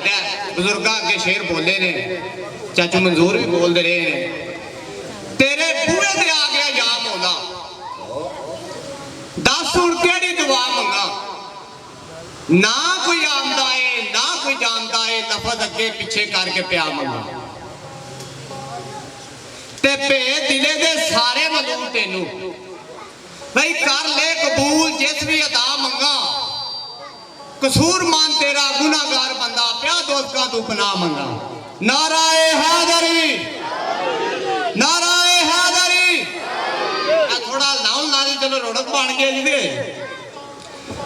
किया बजुर्ग अगे शेर बोले ने चाचू मंजूर भी बोलते रहे ने तेरे बूहे ते आ गया या मौला दस हुण केड़ी दुआ मंगा ना कोई आंदा है ना कोई जानता है लफज अगे पिछे करके प्या मंगा ते भे दिले दे सारे मलूम तेनू भाई कर ले कबूल जिस भी अदा मंगा कसूर मान तेरा गुनाहगार बंदा प्या दोस्तां तू पनाह मंगा नाराए हैदरी नाराए हैदरी थोड़ा लाउन ला दी चलो रोड़क बन गए जी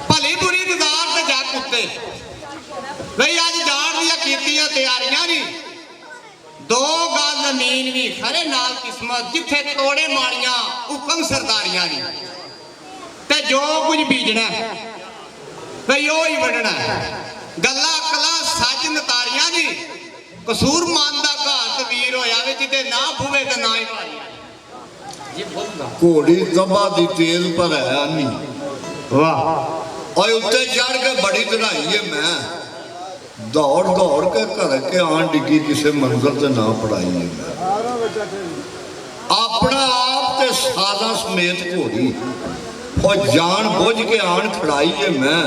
भली बुरी गुजार ते जा कुत्ते भाई अज जान दियां कीतियां तैयारियां नहीं दो गल जमीन भी खरे नाल किस्मत जिथे तोड़े मारियां हुक्म सरदारियां नहीं ते जो कुछ बीजना भाई ओ ही बढ़ना गल्ला अकला सच नतारियां दी कसूर मानदा घात वीर होया वे जिते ना भूवे ते ना ही घोड़ी दबा दी तेल पर है आनी वाह और उत्ते चढ़ के बड़ी चढ़ाई है मैं दौड़ दौड़ के घर के आन डिगी किसी मंजिल से ना पड़ाई है अपना आप ते सादा समेत घोड़ी और जान बुझ के आन खड़ाई है मैं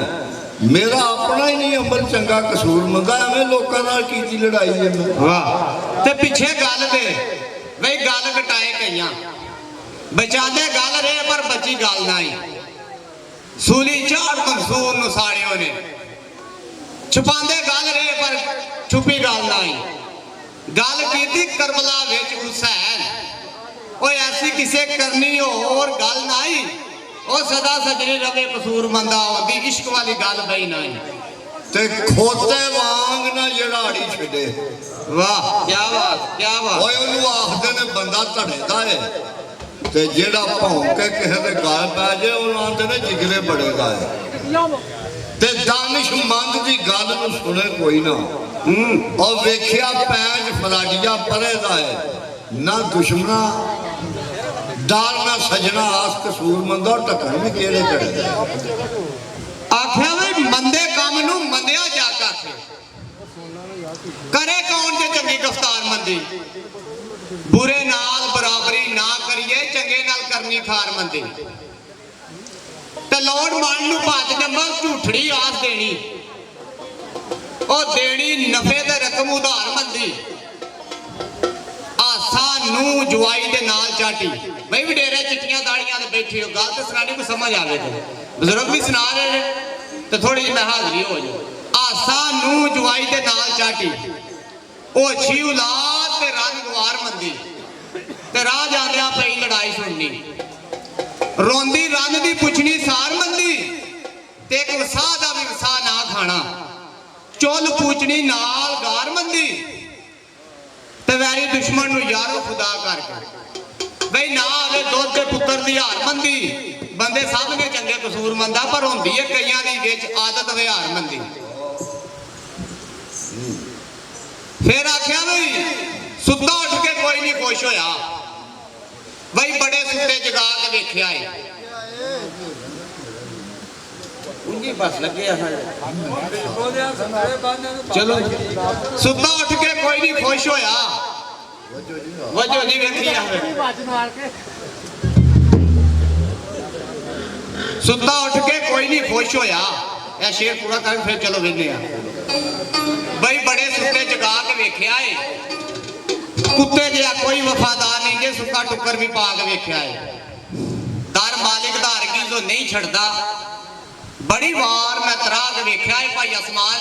मेरा अपना ही नहीं अमल चंगा कसूर मंगा एवं लोगों नाल कीती लड़ाई है मैं वाह ते पिछे गल दे भाई गल कटाए कईयां बचाते गल रहे पर बची गल ना ही सूली चाड़ मंसूर नु साड़ियों ने छुपांदे गल रहे पर छुपी गल ना ही गल कीती करबला विच हुसैन ओए ऐसी किसे करनी और गल ना ही ओ सदा सजनी रवे कसूर मंदा होंदी इश्क वाली गल बई ना ते खोते वांग ना जड़ाड़ी छड़े वाह क्या बात ओए ओनू आखदे ने बंदा धड़ेदा है ते जेड़ा भौंक के किसे दे गल पै जाए ओनू आंदे ने जिगरे बड़ेगा है ते दानिशमंद दी गल नू सुने कोई ना और वेखिया पैंच फलाडिया परे दा है ना दुश्मना दाल ना सजना आस कसूर मंदा और ढक्कन भी केड़े करे आख्या भाई मंदे काम नू मंदिया जा कर करे कौन जे चंगी गिरफ्तार मंदी बुरे नाल बराबरी ना करिए चंगे नाल करनी खार मंदी ते लोड़ मन नू भात जम्मा झूठड़ी आस देनी ओ देनी नफे ते रकम उधार मंदी आसा नू जुआई दे नाल चाटी भाई वडेरे चिट्टियां दाड़ियां ते बैठी हो गल ते सुनानी को समझ आवे ते बुजुर्ग भी सुना रहे ते थोड़ी जी मैं हाजरी हो जाऊं आसा नू जुआई दे नाल चाटी ओ अच्छी औलाद ते रंग गवार मंदी ते राह जांदियां पई लड़ाई सुननी रोंदी रन दी पुछनी सार मंदी ते एक वसा दा भी वसा ना खाना चुल पूछनी नाल गार मंदी ते वैरी दुश्मन नू यारो खुदा करके भाई ना आवे दुध के पुत्र दी हार मंदी बंदे सब ने चंगे कसूर मंदा पर होंदी है कईयां दी विच आदत विहार मंदी फिर आख्या भाई सुत्ता उठ के कोई नहीं खुश होया भाई बड़े सुत्ते जगा के वेख्या है उंजी बस लगे चलो सुत्ता उठ के कोई नहीं खुश होया वजो नहीं वेखी सुत्ता उठ के कोई नहीं खुश होया या शेर पूरा कर फिर चलो वेखने भाई बड़े सुत्ते जगा के वेख्या है कुत्ते जिहा कोई वफादार नहीं जे सुक्का टुकर भी पा के वेख्या है दर मालिक दा हरगिज़ नहीं छड़दा बड़ी वार मैं तरा के वेख्या है भाई आसमान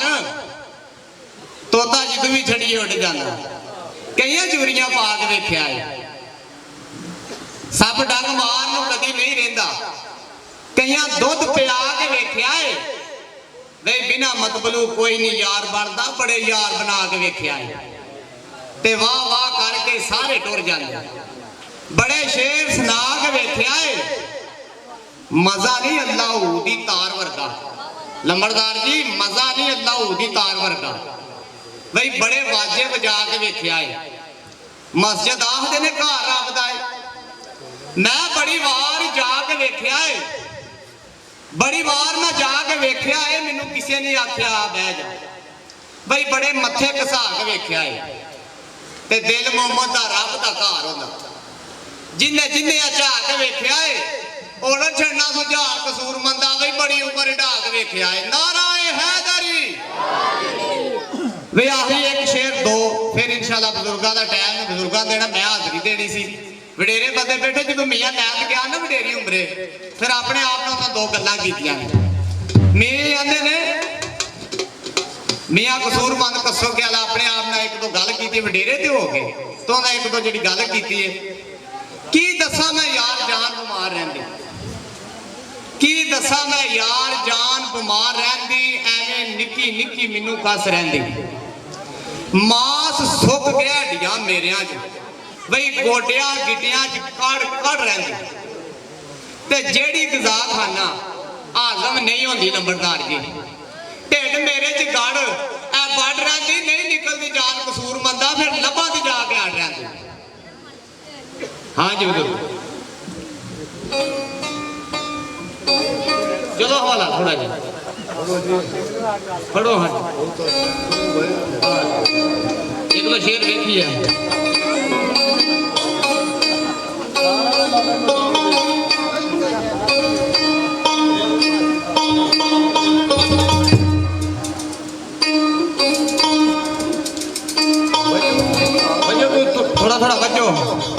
तोता जिद भी छड़िए उड़ जाता कई चूरियां पा के वेख्या है सप डंग मार नू कदी नहीं रहिंदा कई दुध पिला के वेख्या है नहीं बिना मतबलू कोई नहीं यार बनता बड़े यार बना के वेख्या है ते वाह वाह करके सारे टुर जाते बड़े शेर सुना के वेख्या है मजा नहीं अल्लाह दी तार वर्गा लंबड़दार जी मजा नहीं अल्लाह दी तार वर्गा भाई बड़े वाजे बजा के वेख्या है मस्जिद आखदे ने घर रब दा है मैं बड़ी वार जाके वेख्या है बड़ी वार मैं जाके वेख्या है मैनू किसी ने आख्या बह जा ਬਈ ਬੜੇ ਮੱਥੇ ਘਸਾ ਕੇ ਵੇਖਿਆ ਏ ਤੇ ਦਿਲ ਮੁਹੰਮਦ ਦਾ ਰੱਬ ਦਾ ਘਰ ਹੁੰਦਾ ਜਿੰਨੇ ਜਿੰਨੇ ਝਾਕ ਕੇ ਵੇਖਿਆ ਏ ਉਹਨਾਂ ਛੱਡਣਾ ਸੁਝਾ ਕਸੂਰਮੰਦਾ ਬਈ ਬੜੀ ਉਮਰ ਢਾਕ ਵੇਖਿਆ ਏ ਨਾਰਾਏ ਹੈਦਰੀ ਵੇ ਆਹੀ ਇੱਕ ਸ਼ੇਰ ਦੋ ਫਿਰ ਇਨਸ਼ਾਅੱਲਾ ਬਜ਼ੁਰਗਾਂ ਦਾ ਟਾਈਮ ਹੈ ਬਜ਼ੁਰਗਾਂ ਦੇਣਾ ਮੈਂ ਹਾਜ਼ਰੀ ਦੇਣੀ ਸੀ ਵਡੇਰੇ ਬੰਦੇ ਬੈਠੇ ਜਦੋਂ ਮੀਆਂ ਨਾਇਕ ਗਿਆ ਨਾ ਵਡੇਰੀ ਉਮਰੇ ਫਿਰ ਆਪਣੇ ਆਪ ਨਾਲ ਉਹਨਾਂ ਦੋ ਗੱਲਾਂ ਕੀਤੀਆਂ ਮੀਆਂ ਆਂਦੇ ਨੇ ਮੀਆਂ ਕਸੂਰਮੰਦ ਕੱਸੋ ਕੇ ਆਲਾ ਆਪਣੇ ਆਪ ਨਾਲ ਇੱਕ ਦੋ ਗੱਲ ਕੀਤੀ ਵਡੇਰੇ ਤੇ ਹੋ ਗਏ ਤੋਂ ਉਹਨੇ ਇੱਕ ਦੋ ਜਿਹੜੀ ਗੱਲ ਕੀਤੀ ਹੈ ਕੀ ਦੱਸਾਂ ਮੈਂ ਯਾਰ ਜਾਨ ਬਿਮਾਰ ਰਹਿੰਦੀ ਕੀ ਦੱਸਾਂ ਮੈਂ ਯਾਰ ਜਾਨ ਬਿਮਾਰ ਰਹਿੰਦੀ ਐਵੇਂ ਨਿੱਕੀ ਨਿੱਕੀ ਮੈਨੂੰ ਕੱਸ ਰਹਿੰਦੀ ਮਾਸ ਸੁੱਕ ਗਿਆ ਹੱਡੀਆਂ ਮੇਰਿਆਂ 'ਚ ਬਈ ਗੋਡਿਆਂ ਗਿੱਟਿਆਂ 'ਚ ਕੜ ਰਹਿੰਦੀ ਤੇ ਜਿਹੜੀ ਗਜ਼ਾ ਖਾਨਾ ਆਜ਼ਮ ਨਹੀਂ ਹੁੰਦੀ ਨੰਬਰਦਾਰ ਜੀ ਢਿੱਡ ਮੇਰੇ 'ਚ ਗੜ ਐ ਵੱਢ ਰਹਿੰਦੀ ਨਹੀਂ ਨਿਕਲਦੀ ਜਾਨ ਕਸੂਰਮੰਦਾ ਫਿਰ ਲੱਭਾਂ ਦੀ ਜਾ ਕੇ ਆੜ ਰਹਿੰਦੀ हाँ जी बजुर्ग चलो हवाला थोड़ा जी पढ़ो हाँ एक तो शेर देखिए थोड़ा थोड़ा बच्चों